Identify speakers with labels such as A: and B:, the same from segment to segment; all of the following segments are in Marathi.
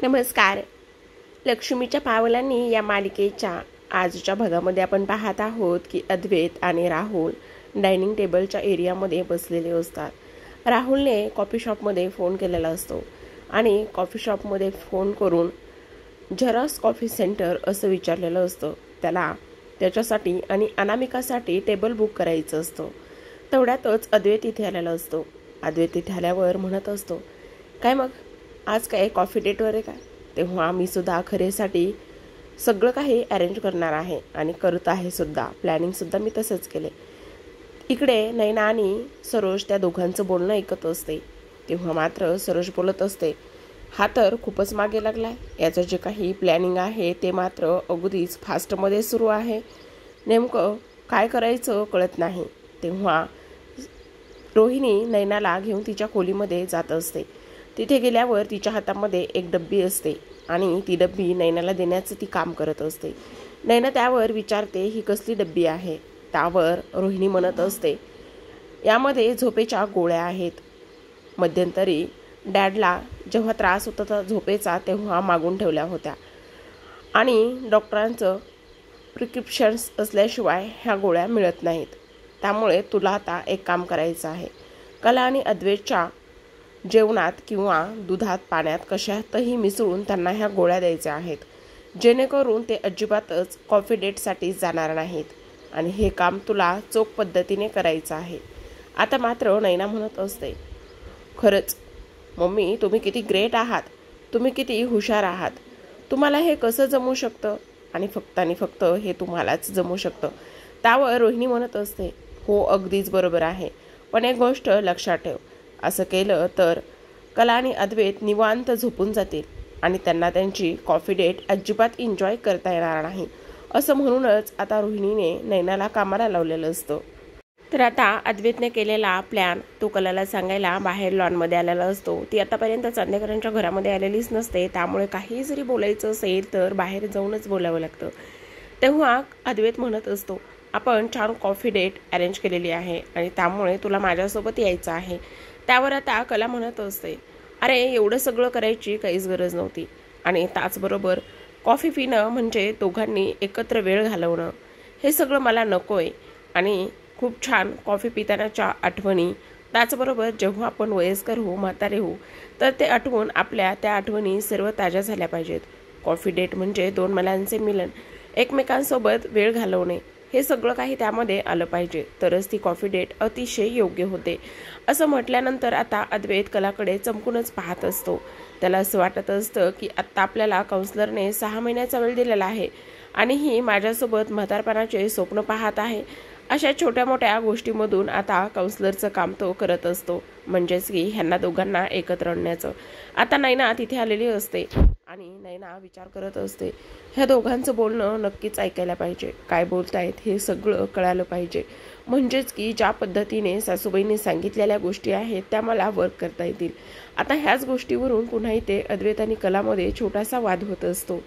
A: नमस्कार. लक्ष्मीच्या पावलांनी या मालिकेच्या आजच्या भागामध्ये आपण पाहत आहोत की अद्वैत आणि राहुल डायनिंग टेबलच्या एरियामध्ये बसलेले असतात. राहुलने कॉफी शॉपमध्ये फोन केलेला असतो आणि कॉफी शॉपमध्ये फोन करून झेरॉक्स कॉफी सेंटर असं विचारलेलं असतं. त्याला त्याच्यासाठी आणि अनामिकासाठी टेबल बुक करायचं असतं. तेवढ्यातच अद्वैत इथे आलेला असतो. अद्वैत इथे आल्यावर म्हणत असतो, काय मग आज काय कॉफी डेटवर आहे का? तेव्हा मी सुद्धा खरेसाठी सगळं काही अरेंज करणार आहे आणि करत आहे सुद्धा. प्लॅनिंगसुद्धा मी तसंच केले. इकडे नैना आणि सरोज त्या दोघांचं बोलणं ऐकत असते. तेव्हा मात्र सरोज बोलत असते, हा तर खूपच मागे लागलाय. याचं जे काही प्लॅनिंग आहे ते मात्र अगदीच फास्टमध्ये सुरू आहे. नेमकं काय करायचं कळत नाही. तेव्हा रोहिणी नैनाला घेऊन तिच्या खोलीमध्ये जात असते. तिथे गेल्यावर तिच्या हातामध्ये एक डब्बी असते आणि ती डब्बी नैनाला देण्याचं ती काम करत असते. नैना त्यावर विचारते, ही कसली डब्बी आहे? त्यावर रोहिणी म्हणत असते, यामध्ये झोपेच्या गोळ्या आहेत. मध्यंतरी डॅडला जेव्हा त्रास होत होता झोपेचा तेव्हा मागून ठेवल्या होत्या आणि डॉक्टरांचं प्रिस्क्रिप्शन्स असल्याशिवाय ह्या गोळ्या मिळत नाहीत. त्यामुळे तुला आता एक काम करायचं आहे. कला आणि अद्वैतच्या जेवणात किंवा दुधात पाण्यात कशातही मिसळून त्यांना ह्या गोळ्या द्यायच्या आहेत, जेणेकरून ते अजिबातच कॉफी डेटसाठी जाणार नाहीत आणि हे काम तुला चोख पद्धतीने करायचं आहे. आता मात्र नैना म्हणत असते, खरंच मम्मी तुम्ही किती ग्रेट आहात, तुम्ही किती हुशार आहात. तुम्हाला हे कसं जमू शकतं आणि फक्त हे तुम्हालाच जमू शकतं. त्यावर रोहिणी म्हणत असते, हो अगदीच बरोबर आहे, पण एक गोष्ट लक्षात ठेव, असं केलं तर कला आणि अद्वैत निवांत झोपून जातील आणि त्यांना त्यांची कॉफी डेट अजिबात एन्जॉय करता येणार नाही. असं म्हणूनच आता रोहिणीने नैनाला कामाला लावलेलं असतं. तर आता अद्वैतने केलेला प्लॅन तो कलाला सांगायला बाहेर लॉनमध्ये आलेला असतो. ती आतापर्यंत चांदेकरांच्या घरामध्ये आलेलीच नसते. त्यामुळे काही जरी बोलायचं असेल तर बाहेर जाऊनच बोलावं लागतं. तेव्हा अद्वैत म्हणत असतो, आपण छान कॉफी डेट अरेंज केलेली आहे आणि त्यामुळे तुला माझ्यासोबत यायचं आहे. त्यावर आता कला म्हणत असते, अरे एवढं सगळं करायची काहीच गरज नव्हती आणि त्याचबरोबर कॉफी पिणं म्हणजे दोघांनी एकत्र वेळ घालवणं हे सगळं मला नको आहे आणि खूप छान कॉफी पितानाच्या आठवणी, त्याचबरोबर जेव्हा आपण वयस्कर होऊ, म्हातारे होऊ तर ते आठवून आपल्या त्या आठवणी सर्व ताज्या झाल्या पाहिजेत. कॉफी डेट म्हणजे दोन मनांचे मिलन, एकमेकांसोबत वेळ घालवणे हे सगळं काही त्यामध्ये आलं पाहिजे, तरच ती कॉफी डेट अतिशय योग्य होते. असं म्हटल्यानंतर आता अद्वैत कलाकडे चमकूनच पाहत असतो. त्याला असं वाटत असतं की आत्ता आपल्याला काउन्सलरने 6 महिन्याचा वेळ दिलेला आहे आणि ही माझ्यासोबत म्हातारपणाचे स्वप्न पाहत आहे. अशा छोट्या मोठ्या गोष्टीमधून आता काउन्सलरचं काम तो करत असतो, म्हणजेच की ह्यांना दोघांना एकत्र आणण्याचं. आता नैना तिथे आलेली असते आणि नैना विचार करत असते, ह्या दोघांचं बोलणं नक्कीच ऐकायला पाहिजे. काय बोलतायत हे सगळं कळालं पाहिजे, म्हणजेच की ज्या पद्धतीने सासूबाईंनी सांगितलेल्या गोष्टी आहेत त्या मला वर्क करता येतील. आता ह्याच गोष्टीवरून पुन्हा इथे अद्वैत आणि कलामध्ये छोटासा वाद होत असतो.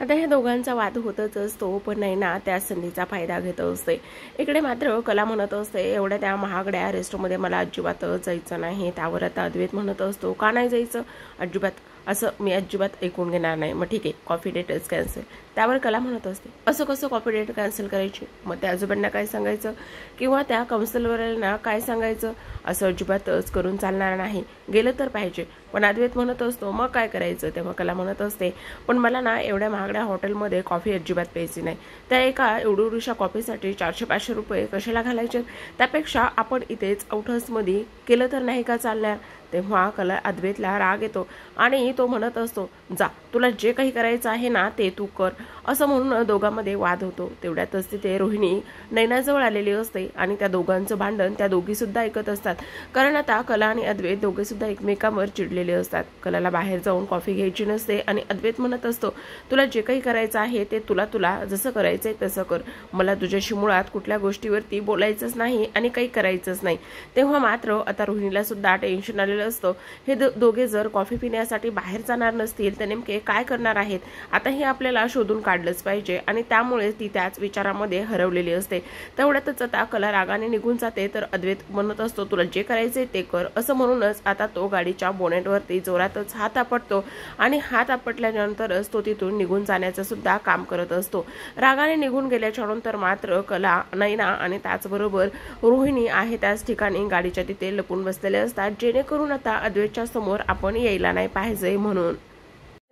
A: आता ह्या दोघांचा वाद होतच असतो, पण नैना त्या संधीचा फायदा घेत असते. इकडे मात्र कला म्हणत असते, एवढ्या त्या महागड्या रेस्टोरंटमध्ये मला अजिबात जायचं नाही. त्यावर आता अद्वैत म्हणत असतो, का नाही जायचं? अजिबात असं मी अजिबात ऐकून घेणार नाही. मग ठीक आहे, कॉफी डेटच कॅन्सल. त्यावर कला म्हणत असते, असं कसं कॉफी डेट कॅन्सल करायची? मग त्या आजोबांना काय सांगायचं किंवा त्या काउन्सिलरना काय सांगायचं? असं अजिबातच करून चालणार नाही. गेलं तर पाहिजे. पण अद्वैत म्हणत असतो, मग काय करायचं? तेव्हा कला म्हणत असते, पण मला ना एवढ्या महागड्या हॉटेलमध्ये कॉफी अजिबात प्यायची नाही. त्या एका एवढूशा कॉफीसाठी 400-500 रुपये कशाला घालायचे? त्यापेक्षा आपण इथेच आउटहाऊसमध्ये केलं तर नाही का चालणार? तेव्हा कला अद्वैतला राग येतो आणि तो म्हणत असतो, जा तुला जे काही करायचं आहे ना ते तू कर. असं म्हणून दोघांमध्ये वाद होतो. तेवढ्यातच तिथे रोहिणी नैनाजवळ आलेली असते आणि त्या दोघांचं भांडण त्या दोघीसुद्धा ऐकत असतात. कारण आता कला आणि अद्वैत दोघेसुद्धा एकमेकांवर चिडलेले असतात. कलाला बाहेर जाऊन कॉफी घ्यायची नसते आणि अद्वैत म्हणत असतो, तुला जे काही करायचं आहे ते तुला जसं करायचंय तसं कर. मला तुझ्याशी मुळात कुठल्या गोष्टीवरती बोलायचंच नाही आणि काही करायचंच नाही. तेव्हा मात्र आता रोहिणीला सुद्धा टेन्शन आलेलं असतं. हे दोघे जर कॉफी पिण्यासाठी बाहेर जाणार नसतील तर नेमके काय करणार आहेत? आता हे आपल्याला शोधून काढलंच पाहिजे आणि त्यामुळे ती त्याच विचारामध्ये हरवलेली असते. तेवढ्यातच आता कला रागाने निघून जाते तर अद्वैत म्हणत असतो, तुला जे करायचंय ते कर. असं म्हणूनच आता तो गाडीच्या बोनेट पॉईंटवरती जोरातच हात आपटतो आणि हात आपटल्यानंतरच तो तिथून निघून जाण्याचं सुद्धा काम करत असतो. रागाने निघून गेल्याच्या नंतर मात्र कला, नैना आणि त्याचबरोबर रोहिणी आहे त्याच ठिकाणी गाडीच्या तिथे लपून बसलेले असतात, जेणेकरून आता अद्वैतच्या समोर आपण यायला नाही पाहिजे म्हणून.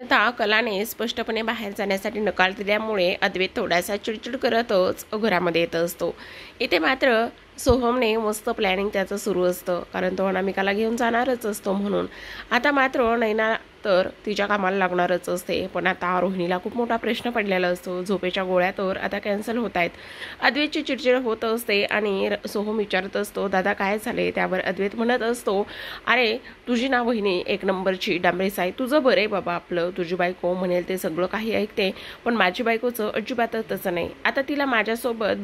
A: आता कलाने स्पष्टपणे बाहेर जाण्यासाठी नकार दिल्यामुळे अद्वैत थोडासा चिडचिड करतच घरामध्ये येत असतो. इथे मात्र सोहमने मस्त प्लॅनिंग त्याचं सुरू असतं, कारण तो अनामिकाला घेऊन जाणारच असतो म्हणून. आता मात्र नैना तर तिच्या कामाला लागणारच असते, पण आता रोहिणीला खूप मोठा प्रश्न पडलेला असतो. झोपेच्या गोळ्या तर आता कॅन्सल होत आहेत. अद्वैतची चिडचिड होत असते आणि सोहम विचारत असतो, दादा काय झाले? त्यावर अद्वैत म्हणत असतो, अरे तुझी ना वहिनी एक नंबरची डांबरेस आहे. तुझं बरं आहे बाबा, आपलं तुझी बायको म्हणेल ते सगळं काही ऐकते, पण माझी बायकोचं अजिबातच तसं नाही. आता तिला माझ्यासोबत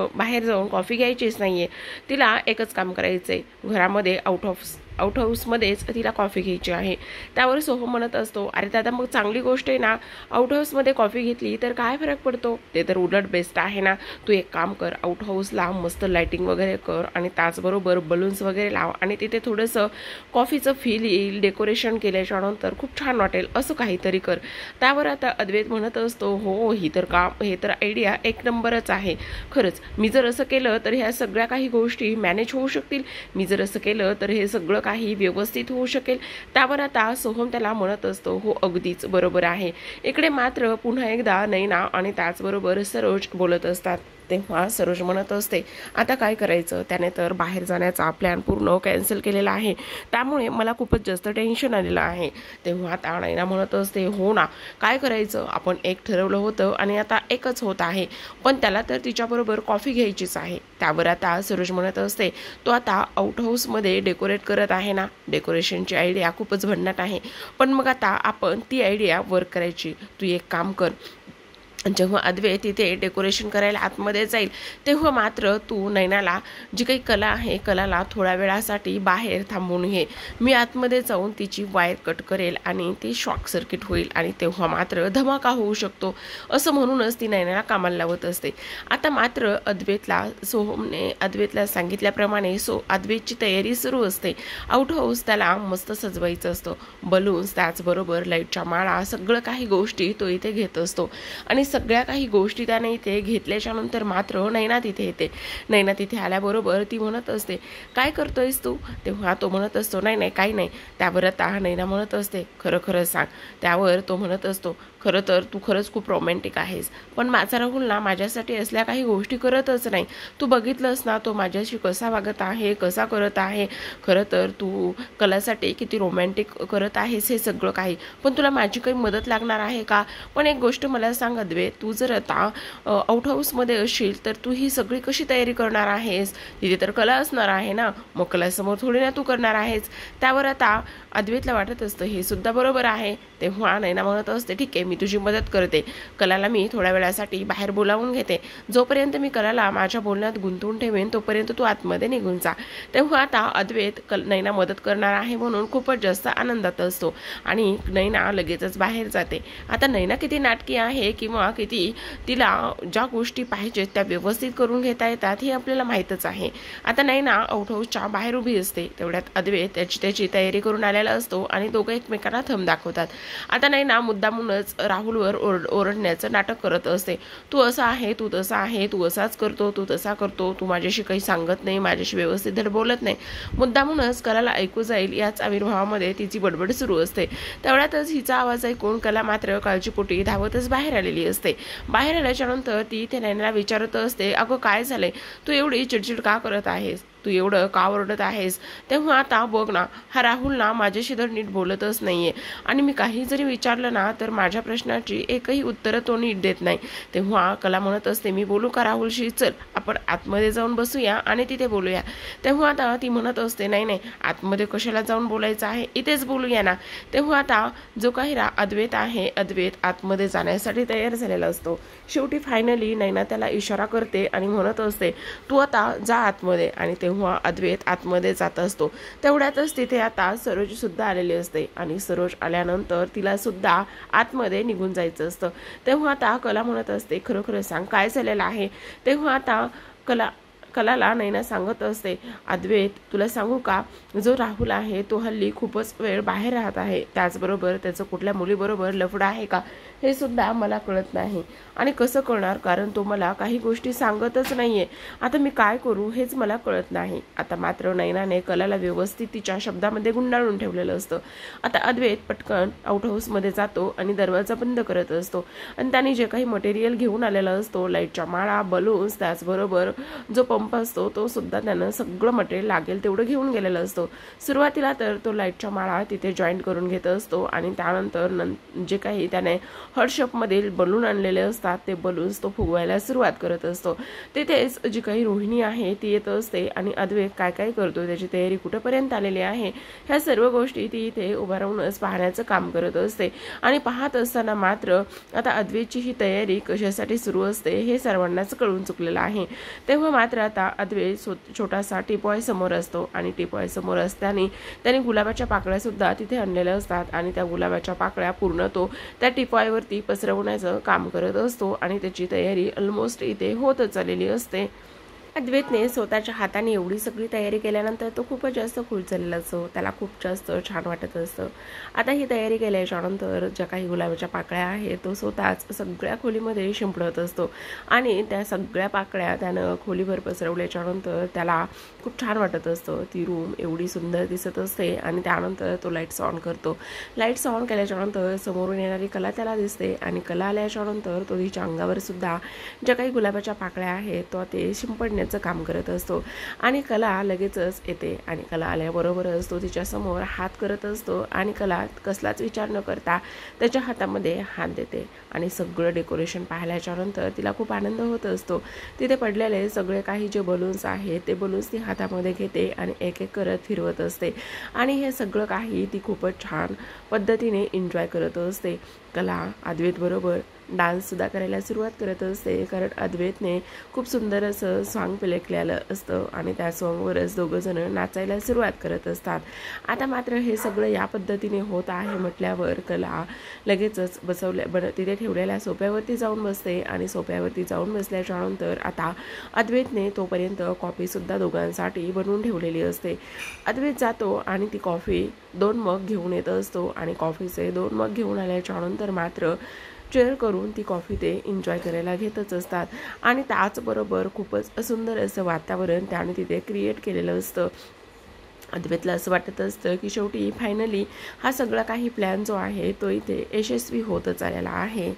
A: बाहेर जाऊन कॉफी घ्यायचीच नाहीये. तिला एकच काम करायचंय, घरामध्ये आउट हाऊसमध्येच तिला कॉफी घ्यायची आहे. त्यावर सोहम म्हणत असतो, अरे दादा मग चांगली गोष्ट आहे ना, आउट हाऊसमध्ये कॉफी घेतली तर काय फरक पडतो? ते तर उलट बेस्ट आहे ना. तू एक काम कर, आउट हाऊसला मस्त लाइटिंग वगैरे कर आणि त्याचबरोबर बलून्स वगैरे लाव आणि तिथे थोडंसं कॉफीचं फील येईल, डेकोरेशन केल्याच्या नंतर खूप छान वाटेल, असं काहीतरी कर. त्यावर आता अद्वैत म्हणत असतो, हो हे तर आयडिया एक नंबरच आहे. खरंच मी जर असं केलं तर ह्या सगळ्या काही गोष्टी मॅनेज होऊ शकतील. मी जर असं केलं तर हे सगळं काही व्यवस्थित होऊ शकेल. त्यावर आता सोहम त्याला म्हणत असतो, हो अगदीच बरोबर आहे. इकडे मात्र पुन्हा एकदा नैना आणि त्याचबरोबर सरोज बोलत असतात. तेव्हा सरोज म्हणत असते, आता काय करायचं? त्याने तर बाहेर जाण्याचा प्लॅन पूर्ण कॅन्सल केलेला आहे, त्यामुळे मला खूपच जास्त टेन्शन आलेलं आहे. तेव्हा आता नैना म्हणत असते, हो ना, काय करायचं? आपण एक ठरवलं होतं आणि आता एकच होत आहे, पण त्याला तर तिच्याबरोबर कॉफी घ्यायचीच आहे. त्यावर आता सरोज म्हणत असते, तो आता आउट हाऊसमध्ये डेकोरेट करत आहे ना, डेकोरेशनची आयडिया खूपच भन्नाट आहे, पण मग आता आपण ती आयडिया वर्क करायची. तू एक काम कर, जेव्हा अद्वैत तिथे डेकोरेशन करायला आतमध्ये जाईल तेव्हा मात्र तू नैनाला जी काही कला आहे, कलाला थोड्या वेळासाठी बाहेर थांबवून घे. मी आतमध्ये जाऊन तिची वायर कट करेल आणि ती शॉक सर्किट होईल आणि तेव्हा मात्र धमाका होऊ शकतो, असं म्हणूनच ती नैनाला कामाला लावत असते. आता मात्र सोहमने अद्वैतला सांगितल्याप्रमाणे अद्वैतची तयारी सुरू असते. आउट हाऊस त्याला मस्त सजवायचं असतं. बलून्स त्याचबरोबर लाईटच्या माळा सगळं काही गोष्टी तो इथे घेत असतो आणि सगळ्या काही गोष्टी त्याने इथे घेतल्याच्या नंतर मात्र नैना तिथे येते. नैना तिथे आल्याबरोबर ती म्हणत असते, काय करतोयस तू? तेव्हा तो म्हणत असतो, नाही नाही काही नाही. त्यावर आता नैना म्हणत असते, खरं खरं सांग. त्यावर तो म्हणत असतो, खरं तर तू खरंच खूप रोमॅन्टिक आहेस, पण माझा राहुल ना माझ्यासाठी असल्या काही गोष्टी करतच नाही. तू बघितलंस ना तो माझ्याशी कसा वागत आहे, कसा करत आहे. खरं तर तू कलासाठी किती रोमॅन्टिक करत आहेस हे सगळं काही, पण तुला माझी काही मदत लागणार आहे का? पण एक गोष्ट मला सांग अद्वैत, तू जर आता आउट हाऊसमध्ये असशील तर तू ही सगळी कशी तयारी करणार आहेस? तिथे तर कला असणार आहे ना, मग कलासमोर थोडी ना तू करणार आहेस. त्यावर आता अद्वैतला वाटत असतं हे सुद्धा बरोबर आहे. तेव्हा नैना म्हणत असते, ठीक आहे मी तुझी मदत करते. कलाला मी थोड्या वेळासाठी बाहेर बोलावून घेते. जोपर्यंत मी कलाला माझ्या बोलण्यात गुंतवून ठेवेन तोपर्यंत तू आतमध्ये निघून जा. तेव्हा आता अद्वैत नैना मदत करणार आहे म्हणून खूपच जास्त आनंदात असतो आणि नैना लगेचच बाहेर जाते. आता नैना किती नाटकी आहे किंवा किती तिला ज्या गोष्टी पाहिजेत त्या व्यवस्थित करून घेता येतात हे आपल्याला माहीतच आहे. आता नैना आउट हाऊसच्या बाहेर उभी असते. तेवढ्यात अद्वैत त्याची तयारी करून आलेला असतो आणि दोघं एकमेकांना थंब दाखवतात. आता नैना मुद्दामूनच राहुलवर ओरडण्याचं नाटक करत असते. तू असा आहे, तू तसा आहे, तू असाच करतो, तू तसा करतो, तू माझ्याशी काही सांगत नाही, माझ्याशी व्यवस्थित धड बोलत नाही. मुद्दामूनच कलाला ऐकू जाईल याच आविर्भावामध्ये तिची बडबड सुरू असते. तेवढ्यातच हिचा आवाज ऐकून कला मात्र काळजीपोटी धावतच बाहेर आलेली असते. बाहेर आल्याच्या नंतर ती ते नैनाला विचारत असते, अगं काय झालंय? तू एवढी चिडचिड का करत आहेस? तू एवढं का ओरडत आहेस? तेव्हा आता बघ ना, हा राहुल ना माझ्याशी तर नीट बोलतच नाहीये आणि मी काही जरी विचारलं ना तर माझ्या प्रश्नाची एकही उत्तरं तो नीट देत नाही. तेव्हा कला म्हणत असते, मी बोलू का राहुलशी? चल आपण आतमध्ये जाऊन बसूया आणि तिथे बोलूया. तेव्हा आता ती म्हणत असते, नाही नाही आतमध्ये कशाला जाऊन बोलायचं आहे, इथेच बोलूया ना. तेव्हा आता जो काही अद्वैत आहे, अद्वैत आतमध्ये जाण्यासाठी तयार झालेला असतो. शेवटी फायनली नैना त्याला इशारा करते आणि म्हणत असते, तू आता जा आतमध्ये. आणि तेव्हा अद्वैत आतमध्ये जात असतो. तेवढ्यातच तिथे आता सरोज सुद्धा आलेली असते आणि सरोज आल्यानंतर तिला सुद्धा आतमध्ये निघून जायचं असतं. तेव्हा आता कला म्हणत असते, खरं खरं सांग काय झालेलं आहे? तेव्हा आता कला कलाला नैना सांगत असते, अद्वैत तुला सांगू का, जो राहुल आहे तो हल्ली खूपच वेळ बाहेर राहत आहे, त्याचबरोबर त्याचं कुठल्या मुलीबरोबर लफडं आहे का हे सुद्धा मला कळत नाही. आणि कसं कळणार, कारण तो मला काही गोष्टी सांगतच नाहीये. आता मी काय करू हेच मला कळत नाही. आता मात्र नैनाने कलाला व्यवस्थित तिच्या शब्दामध्ये गुंडाळून ठेवलेलं असतं. आता अद्वैत पटकन आउट हाऊसमध्ये जातो आणि दरवाजा बंद करत असतो आणि त्याने जे काही मटेरियल घेऊन आलेला असतो, लाईटच्या माळा, बलून्स, त्याचबरोबर जो पंप असतो तो सुद्धा त्यानं सगळं मटेरियल लागेल तेवढं घेऊन गेलेलं असतो. सुरुवातीला तर तो लाईटच्या माळा तिथे जॉईंट करून घेत असतो आणि त्यानंतर जे काही त्याने हॉट शॉपमधील बलून आणलेले असतात ते बलून्स तो फुगवायला सुरुवात करत असतो. तिथेच जी काही रोहिणी आहे ती येत असते आणि अद्वैत काय काय करतो, त्याची तयारी कुठेपर्यंत आलेली आहे, ह्या सर्व गोष्टी ती इथे उभा राहूनच पाहण्याचं काम करत असते. आणि पाहत असताना मात्र आता अद्वैतची ही तयारी कशासाठी सुरू असते हे सर्वांनाच कळून चुकलेलं आहे. तेव्हा मात्र आता अद्वैत छोटासा टिपॉय समोर असतो आणि टिपॉय समोर असताना त्याने गुलाबाच्या पाकळ्या सुद्धा तिथे आणलेल्या असतात आणि त्या गुलाबाच्या पाकळ्या पूर्ण तो त्या टिपॉयवरती पसरवण्याचं काम करत असतो आणि त्याची तयारी ऑलमोस्ट इथे होतच आलेली असते. अद्वैतने स्वतःच्या हाताने एवढी सगळी तयारी केल्यानंतर तो खूपच जास्त खुश झालेला असतो, त्याला खूप जास्त छान वाटत असतं. आता ही तयारी केल्याच्या नंतर ज्या काही गुलाबाच्या पाकळ्या आहेत तो स्वतःच सगळ्या खोलीमध्ये शिंपडत असतो आणि त्या सगळ्या पाकळ्या त्यानं खोलीभर पसरवल्याच्या नंतर त्याला खूप छान वाटत असतं. ती रूम एवढी सुंदर दिसत असते आणि त्यानंतर तो लाईट्स ऑन करतो. लाईट्स ऑन केल्याच्या नंतर समोरून येणारी कला त्याला दिसते आणि कला आल्याच्या नंतर तो तिच्या अंगावर सुद्धा ज्या काही गुलाबाच्या पाकळ्या आहेत तो ते शिंपडण्याचं काम करत असतो आणि कला लगेचच येते आणि कला आल्याबरोबरच तो तिच्या समोर हात करत असतो आणि कला कसलाच विचार न करता त्याच्या हातामध्ये हात देते आणि सगळं डेकोरेशन पाहिल्याच्या नंतर तिला खूप आनंद होत असतो. तिथे पडलेले सगळे काही जे बलून्स आहेत ते बलून्स ती हातामध्ये घेते आणि एक एक करत फिरवत असते आणि हे सगळं काही ती खूपच छान पद्धतीने एन्जॉय करत असते. कला अद्वैत बरोबर डान्ससुद्धा करायला सुरुवात करत असते, कारण अद्वैतने खूप सुंदर असं सॉन्ग केलेलं असतं आणि त्या सॉन्गवरच दोघंजण नाचायला सुरुवात करत असतात. आता मात्र हे सगळं या पद्धतीने होत आहे म्हटल्यावर कला लगेचच तिथे ठेवलेल्या सोफ्यावरती जाऊन बसते आणि सोफ्यावरती जाऊन बसल्याच्या नंतर आता अद्वैतने तोपर्यंत कॉफीसुद्धा दोघांसाठी बनवून ठेवलेली असते. अद्वैत जातो आणि ती कॉफी 2 मग घेऊन येत असतो आणि कॉफीचे 2 मग घेऊन आल्याच्या नंतर मात्र चेअर करून ती कॉफी ते एन्जॉय करायला घेतच असतात आणि त्याचबरोबर खूपच सुंदर असं वातावरण त्याने तिथे क्रिएट केलेलं असतं. अद्वैतला असं वाटत असतं की शेवटी फायनली हा सगळा काही प्लॅन जो आहे तो इथे यशस्वी होतच आलेला आहे.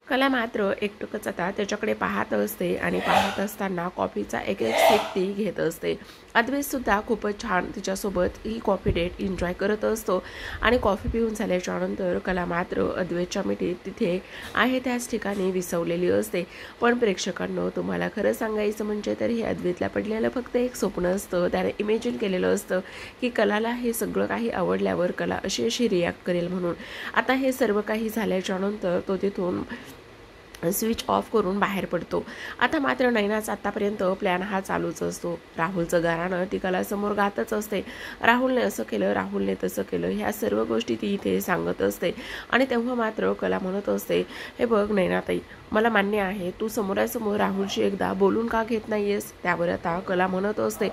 A: कला मात्र एकटकच आता त्याच्याकडे पाहत असते आणि पाहत असताना कॉफीचा एक एक सिप ती घेत असते. अद्वैतसुद्धा खूपच छान तिच्यासोबत ही कॉफी डेट एन्जॉय करत असतो आणि कॉफी पिऊन झाल्याच्या नंतर कला मात्र अद्वैतच्या मिठीत तिथे आहे त्याच ठिकाणी विसवलेली असते. पण प्रेक्षकांनो, तुम्हाला खरं सांगायचं म्हणजे तर हे अद्वैतला पडलेलं फक्त एक स्वप्न असतं. त्याने इमॅजिन केलेलं असतं की कलाला हे सगळं काही आवडल्यावर कला अशी अशी रिॲक्ट करेल म्हणून. आता हे सर्व काही झाल्याच्या नंतर तो तिथून स्विच ऑफ करून बाहेर पडतो. आता मात्र नैनाचा आतापर्यंत प्लॅन हा चालूच असतो. राहुलचं गाणं ती कलासमोर गातच असते. राहुलने असं केलं, राहुलने तसं केलं, ह्या सर्व गोष्टी ती इथे सांगत असते आणि तेव्हा मात्र कला म्हणत असते, हे बघ नैनाताई, मला मान्य आहे तू समोरासमोर राहुलशी एकदा बोलून का घेत नाहीयेस. त्यावर आता कला म्हणत असते,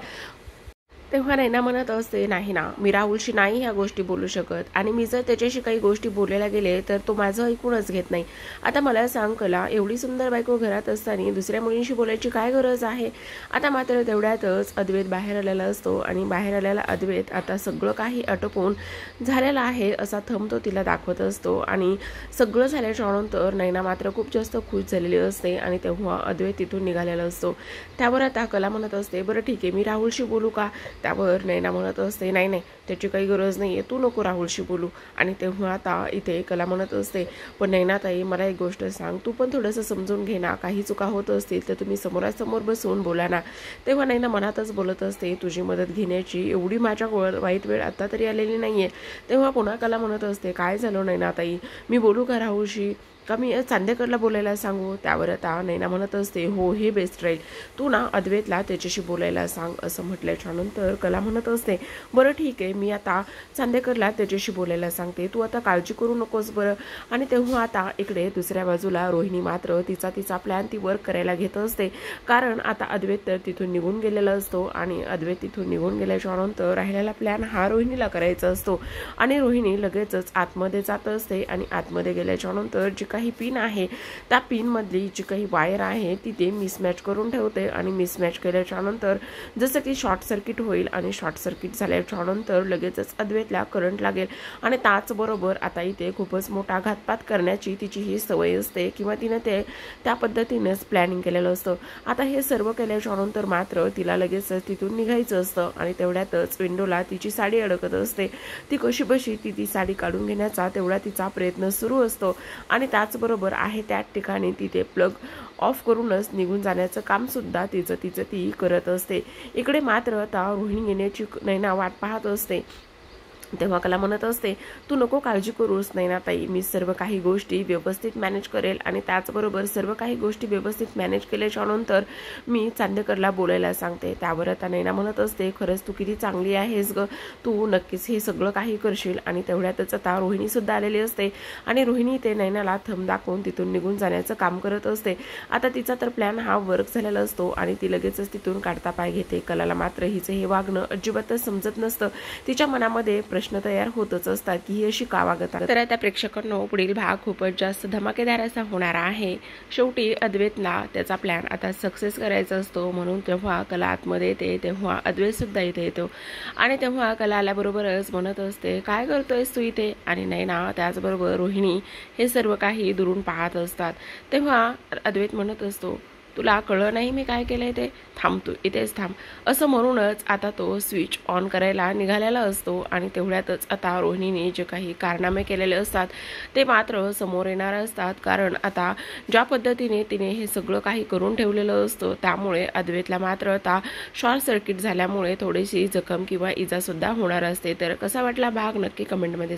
A: तेव्हा नैना म्हणत असते, नाही ना, मी राहुलशी नाही ह्या गोष्टी बोलू शकत आणि मी जर त्याच्याशी काही गोष्टी बोलायला गेले तर तो माझं ऐकूनच घेत नाही. आता मला सांग कला, एवढी सुंदर बायको घरात असताना दुसऱ्या मुलींशी बोलायची काय गरज आहे. आता मात्र तेवढ्यातच अद्वैत बाहेर आलेला असतो आणि बाहेर आलेला अद्वैत आता सगळं काही आटोपून झालेलं आहे असा थंब तो तिला दाखवत असतो आणि सगळं झाल्याच्या नंतर नैना मात्र खूप जास्त खुश झालेली असते आणि तेव्हा अद्वैत तिथून निघालेला असतो. त्यावर आता कला म्हणत असते, बरं ठीक आहे, मी राहुलशी बोलू का. त्यावर नैना म्हणत असते, नाही नाही, त्याची काही गरज नाही आहे, तू नको राहुलशी बोलू. आणि तेव्हा आता इथे कला म्हणत असते, पण नैनाताई मला एक गोष्ट सांग, तू पण थोडंसं समजून घे ना, काही चुका होत असतील तर तुम्ही समोरासमोर बसून बोला ना. तेव्हा नैना मनातच बोलत असते, तुझी मदत घेण्याची एवढी माझ्या वाईट वेळ आता तरी आलेली नाही आहे. तेव्हा पुन्हा कला म्हणत असते, काय झालं नैनाताई, मी बोलू का राहुलशी. का मी चांदेकरला बोलायला सांगू? त्यावर आता नैना म्हणत असते, हो हे बेस्ट राहील, तू ना अद्वैतला त्याच्याशी बोलायला सांग. असं म्हटल्याच्या नंतर कला म्हणत असते, बरं ठीक आहे, मी आता चांदेकरला त्याच्याशी बोलायला सांगते, तू आता काळजी करू नकोस बरं. आणि तेव्हा आता इकडे दुसऱ्या बाजूला रोहिणी मात्र तिचा प्लॅन ती वर्क करायला घेत असते. कारण आता अद्वैत तर तिथून निघून गेलेला असतो आणि अद्वैत तिथून निघून गेल्याच्या नंतर राहिलेला प्लॅन हा रोहिणीला करायचा असतो. आणि रोहिणी लगेचच आतमध्ये जात असते आणि आतमध्ये गेल्याच्या नंतर जी काही पिन आहे त्या पिनमधली जी काही वायर आहे ती ते मिसमॅच करून ठेवते. आणि मिसमॅच केल्याच्या नंतर जसं की शॉर्ट सर्किट होईल आणि शॉर्ट सर्किट झाल्याच्या नंतर लगेचच अद्वैतला करंट लागेल. आणि त्याचबरोबर आता इथे खूपच मोठा घातपात करण्याची तिची ही सवय असते किंवा तिने ते त्या पद्धतीनेच प्लॅनिंग केलेलं असतं. आता हे सर्व केल्याच्या नंतर मात्र तिला लगेचच तिथून निघायचं असतं आणि तेवढ्यातच विंडोला तिची साडी अडकत असते. ती कशी बशी ती साडी काढून घेण्याचा तेवढा तिचा प्रयत्न सुरू असतो. आणि त्याचबरोबर आहे त्याच ठिकाणी तिथे प्लग ऑफ करूनच निघून जाण्याचं काम सुद्धा तिचं ती करत असते. इकडे मात्र आता रोहिणी येण्याची नैना वाट पाहत असते. तेव्हा कला म्हणत असते, तू नको काळजी करूस नैनाताई, मी सर्व काही गोष्टी व्यवस्थित मॅनेज करेल. आणि त्याचबरोबर सर्व काही गोष्टी व्यवस्थित मॅनेज केल्याच्या नंतर मी चांदेकरला बोलायला सांगते. त्यावर आता नैना म्हणत असते, खरंच तू किती चांगली आहेस ग, तू नक्कीच हे सगळं काही करशील. आणि तेवढ्यातच आता रोहिणी सुद्धा आलेली असते आणि रोहिणी ते नैनाला थंब दाखवून तिथून निघून जाण्याचं काम करत असते. आता तिचा तर प्लॅन हा वर्क झालेला असतो आणि ती लगेचच तिथून काढता पाय घेते. कलाला मात्र हिचं हे वागणं अजिबातच समजत नसतं. तिच्या मनामध्ये प्रश्न तयार होतच असतात की ही अशी का वागत आहे. तर आता प्रेक्षकांनो पुढील भाग खूपच जास्त धमाकेदार असा होणार आहे. शेवटी अद्वैतला त्याचा प्लॅन आता सक्सेस करायचा असतो. म्हणून जेव्हा कला आतमध्ये येते तेव्हा अद्वैत सुद्धा इथे येतो आणि तेव्हा कला आल्याबरोबरच म्हणत असते, काय करतोयस तू इथे? आणि नैना त्याचबरोबर रोहिणी हे सर्व काही दुरून पाहत असतात. तेव्हा अद्वैत म्हणत असतो, तुला कळलं नाही मी काय केलंय ते? थांब, तू इथेच थांब. असं म्हणूनच आता तो स्विच ऑन करायला निघालेला असतो. आणि तेवढ्यातच आता रोहिणीने जे काही कारनामे केलेले असतात ते मात्र समोर येणार असतात. कारण आता ज्या पद्धतीने तिने हे सगळं काही करून ठेवलेलं असतं त्यामुळे अद्वैतला मात्र आता शॉर्ट सर्किट झाल्यामुळे थोडीशी जखम किंवा इजा सुद्धा होणार असते. तर कसा वाटला भाग नक्की कमेंटमध्ये